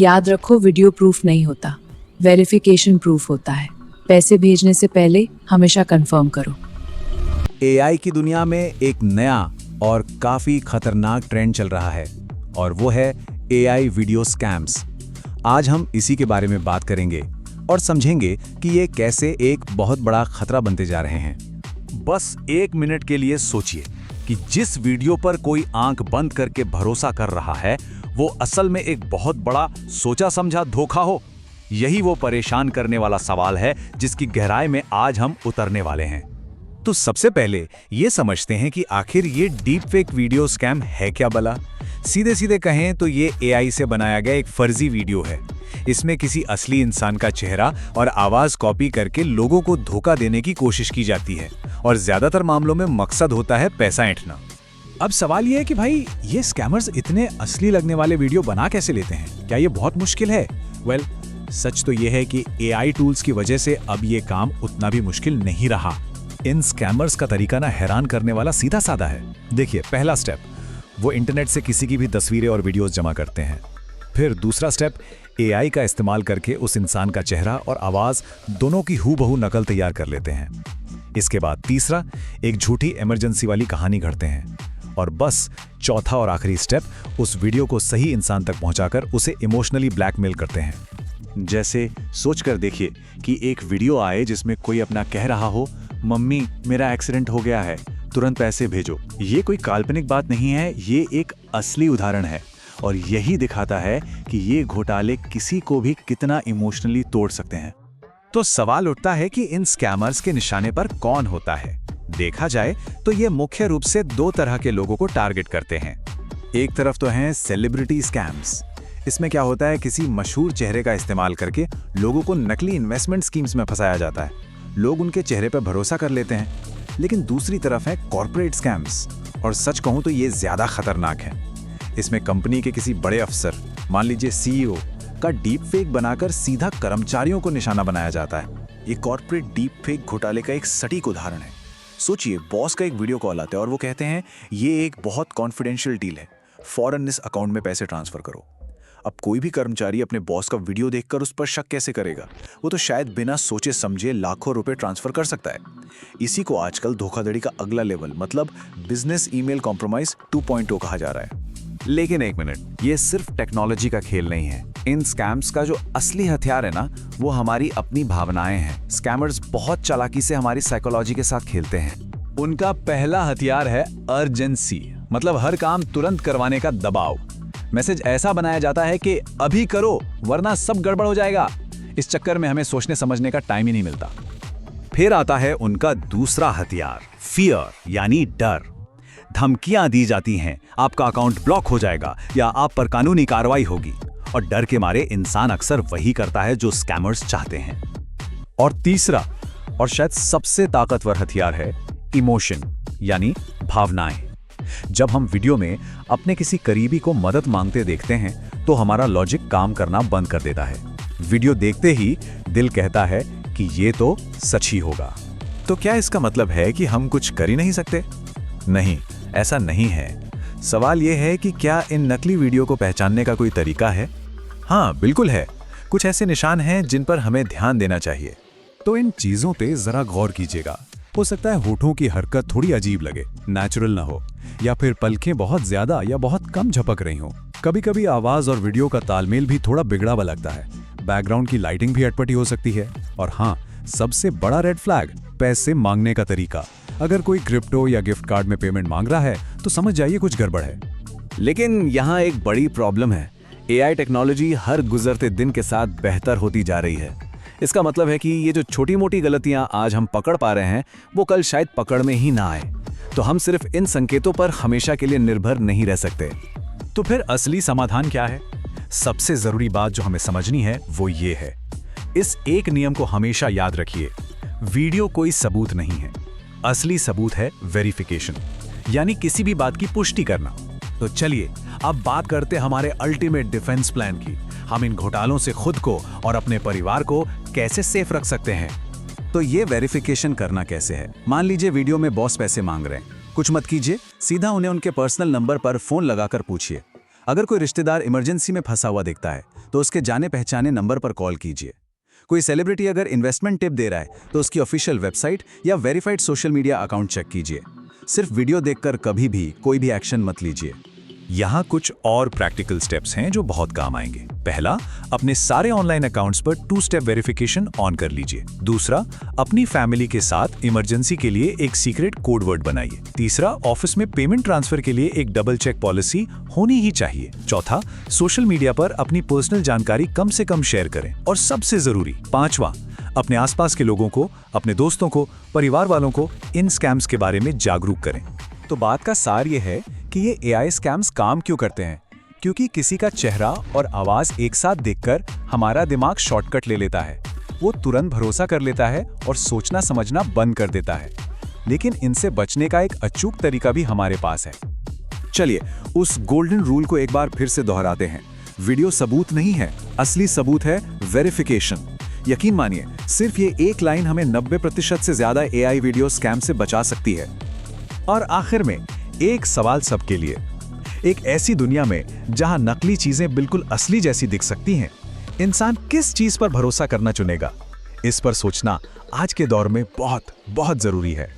याद रखो, video proof नहीं होता, वेरिफिकेशन प्रूफ होता है। पैसे भेजने से पहले हमेशा कंफर्म करो। एआई की दुनिया में एक नया और काफी खतरनाक ट्रेंड चल रहा है और वो है एआई वीडियो स्कैम्स। आज हम इसी के बारे में बात करेंगे और समझेंगे कि ये कैसे एक बहुत बड़ा खतरा बनते जा रहे हैं। बस एक मिनट के लिए सोचिए कि जिस वीडियो पर कोई आंख बंद करके भरोसा कर रहा है वो असल में एक बहुत बड़ा सोचा समझा धोखा हो। यही वो परेशान करने वाला सवाल है जिसकी गहराई में आज हम उतरने वाले हैं। तो सबसे पहले ये समझते हैं कि आखिर ये डीप फेक वीडियो स्कैम है क्या भला। सीधे सीधे कहें तो ये एआई से बनाया गया एक फर्जी वीडियो है। इसमें किसी असली इंसान का चेहरा और आवाज कॉपी करके लोगों को धोखा देने की कोशिश की जाती है और ज्यादातर मामलों में मकसद होता है पैसा ऐंठना। अब सवाल ये है कि भाई ये स्कैमर्स इतने असली लगने वाले वीडियो बना कैसे लेते हैं? क्या ये बहुत मुश्किल है? वेल, सच तो ये है कि एआई टूल्स की वजह से अब ये काम उतना भी मुश्किल नहीं रहा। इन स्कैमर्स का तरीका ना हैरान करने वाला सीधा साधा है। देखिए, पहला स्टेप, वो इंटरनेट से किसी की भी तस्वीरें और वीडियोस जमा करते हैं। फिर दूसरा स्टेप, एआई का इस्तेमाल करके उस इंसान का चेहरा और आवाज दोनों की हूबहू नकल तैयार कर लेते हैं। इसके बाद तीसरा, एक झूठी इमरजेंसी वाली कहानी घड़ते हैं। और बस चौथा और आखिरी स्टेप, उस वीडियो को सही इंसान तक पहुंचाकर उसे इमोशनली ब्लैकमेल करते हैं। जैसे सोचकर देखिए कि एक वीडियो आए जिसमें कोई अपना कह रहा हो, मम्मी मेरा एक्सीडेंट हो गया है, तुरंत पैसे भेजो। ये कोई काल्पनिक बात नहीं है, ये एक असली उदाहरण है और यही दिखाता है कि ये घोटाले किसी को भी कितना इमोशनली तोड़ सकते हैं। तो सवाल उठता है कि इन स्कैमर्स के निशाने पर कौन होता है? देखा जाए तो ये मुख्य रूप से दो तरह के लोगों को टारगेट करते हैं। एक तरफ तो हैं सेलिब्रिटी स्कैम्स। इसमें क्या होता है, किसी मशहूर चेहरे का इस्तेमाल करके लोगों को नकली इन्वेस्टमेंट स्कीम्स में फंसाया जाता है। लोग उनके चेहरे पर भरोसा कर लेते हैं। लेकिन दूसरी तरफ है कॉर्पोरेट स्कैम्स, और सच कहूं तो ये ज्यादा खतरनाक है। इसमें कंपनी के किसी बड़े अफसर, मान लीजिए सीईओ, का डीप फेक बनाकर सीधा कर्मचारियों को निशाना बनाया जाता है। ये कॉर्पोरेट डीप फेक घोटाले का एक सटीक उदाहरण है। सोचिए, बॉस का एक वीडियो कॉल आता है और वो कहते हैं ये एक बहुत कॉन्फिडेंशियल डील है, फौरन इस अकाउंट में पैसे ट्रांसफर करो। अब कोई भी कर्मचारी अपने बॉस का वीडियो देखकर उस पर शक कैसे करेगा? वो तो शायद बिना सोचे समझे लाखों रुपए ट्रांसफर कर सकता है। इसी को आजकल धोखाधड़ी का अगला लेवल, मतलब बिजनेस ईमेल कॉम्प्रोमाइज 2.0 कहा जा रहा है। लेकिन एक मिनट, ये सिर्फ टेक्नोलॉजी का खेल नहीं है। इन स्कैम्स का जो असली हथियार है ना, वो हमारी अपनी भावनाएं हैं। स्कैमर्स बहुत चालाकी से हमारी साइकोलॉजी के साथ खेलते हैं। उनका पहला हथियार है अर्जेंसी, मतलब हर काम तुरंत करवाने का दबाव। मैसेज ऐसा बनाया जाता है कि अभी करो वरना सब गड़बड़ हो जाएगा। इस चक्कर में हमें सोचने समझने का टाइम ही नहीं मिलता। फिर आता है उनका दूसरा हथियार, फियर, यानी डर। धमकियां दी जाती हैं, आपका अकाउंट ब्लॉक हो जाएगा या आप पर कानूनी कार्रवाई होगी। और डर के मारे इंसान अक्सर वही करता है जो स्कैमर्स चाहते हैं। और तीसरा और शायद सबसे ताकतवर हथियार है इमोशन, यानी भावनाएं। जब हम वीडियो में अपने किसी करीबी को मदद मांगते देखते हैं तो हमारा लॉजिक काम करना बंद कर देता है। वीडियो देखते ही दिल कहता है कि ये तो सच ही होगा। तो क्या इसका मतलब है कि हम कुछ कर ही नहीं सकते? नहीं, ऐसा नहीं है। सवाल यह है कि क्या इन नकली वीडियो को पहचानने का कोई तरीका है? हाँ, बिल्कुल है। कुछ ऐसे निशान हैं जिन पर हमें ध्यान देना चाहिए। तो इन चीजों पे जरा गौर कीजिएगा। हो सकता है होठों की हरकत थोड़ी अजीब लगे, नेचुरल ना हो, या फिर पलकें बहुत ज्यादा या बहुत कम झपक रही हों। कभी कभी आवाज और वीडियो का तालमेल भी थोड़ा बिगड़ा हुआ लगता है। बैकग्राउंड की लाइटिंग भी अटपटी हो सकती है। और हाँ, सबसे बड़ा रेड फ्लैग, पैसे मांगने का तरीका। अगर कोई क्रिप्टो या गिफ्ट कार्ड में पेमेंट मांग रहा है तो समझ जाइए कुछ गड़बड़ है। लेकिन यहाँ एक बड़ी प्रॉब्लम है। एआई टेक्नोलॉजी हर गुजरते दिन के साथ बेहतर होती जा रही है। इसका मतलब है कि ये जो छोटी मोटी गलतियां आज हम पकड़ पा रहे हैं वो कल शायद पकड़ में ही ना आए। तो हम सिर्फ इन संकेतों पर हमेशा के लिए निर्भर नहीं रह सकते। तो फिर असली समाधान क्या है? सबसे जरूरी बात जो हमें समझनी है वो ये है, इस एक नियम को हमेशा याद रखिए, वीडियो कोई सबूत नहीं है। असली सबूत है वेरिफिकेशन, यानी किसी भी बात की पुष्टि करना। तो चलिए अब बात करते हमारे अल्टीमेट डिफेंस प्लान की। हम इन घोटालों से खुद को और अपने परिवार को कैसे सेफ रख सकते हैं? तो ये वेरिफिकेशन करना कैसे है? मान लीजिए वीडियो में बॉस पैसे मांग रहे हैं, कुछ मत कीजिए, सीधा उन्हें उनके पर्सनल नंबर पर फोन लगाकर पूछिए। अगर कोई रिश्तेदार इमरजेंसी में फंसा हुआ दिखता है तो उसके जाने पहचाने नंबर पर कॉल कीजिए। कोई सेलिब्रिटी अगर इन्वेस्टमेंट टिप दे रहा है तो उसकी ऑफिशियल वेबसाइट या verified social media account check कीजिए। सिर्फ वीडियो देखकर कभी भी कोई भी एक्शन मत लीजिए। यहाँ कुछ और प्रैक्टिकल स्टेप्स हैं जो बहुत काम आएंगे। पहला, अपने सारे ऑनलाइन अकाउंट्स पर 2 स्टेप वेरिफिकेशन ऑन कर लीजिए। दूसरा, अपनी फैमिली के साथ इमरजेंसी के लिए एक सीक्रेट कोड वर्ड बनाइए। तीसरा, ऑफिस में पेमेंट ट्रांसफर के लिए एक डबल चेक पॉलिसी होनी ही चाहिए। चौथा, सोशल मीडिया पर अपनी पर्सनल जानकारी कम से कम शेयर करें। और सबसे जरूरी, पांचवा, अपने आसपास के लोगों को, अपने दोस्तों को, परिवार वालों को इन स्कैम्स के बारे में जागरूक करें। तो बात का सार ये है कि ये एआई स्कैम्स काम क्यों करते हैं, क्योंकि किसी का चेहरा और आवाज एक साथ देखकर हमारा दिमाग शॉर्टकट ले लेता है। वो तुरंत भरोसा कर लेता है और सोचना समझना बंद कर देता है। लेकिन इनसे बचने का एक अचूक तरीका भी हमारे पास है। चलिए उस गोल्डन रूल को एक बार फिर से दोहराते हैं। वीडियो सबूत नहीं है, असली सबूत है वेरिफिकेशन। यकीन मानिए, सिर्फ ये एक लाइन हमें 90% से ज्यादा एआई वीडियो स्कैम से बचा सकती है। और आखिर में एक सवाल सबके लिए, एक ऐसी दुनिया में जहां नकली चीजें बिल्कुल असली जैसी दिख सकती हैं, इंसान किस चीज पर भरोसा करना चुनेगा? इस पर सोचना आज के दौर में बहुत बहुत जरूरी है।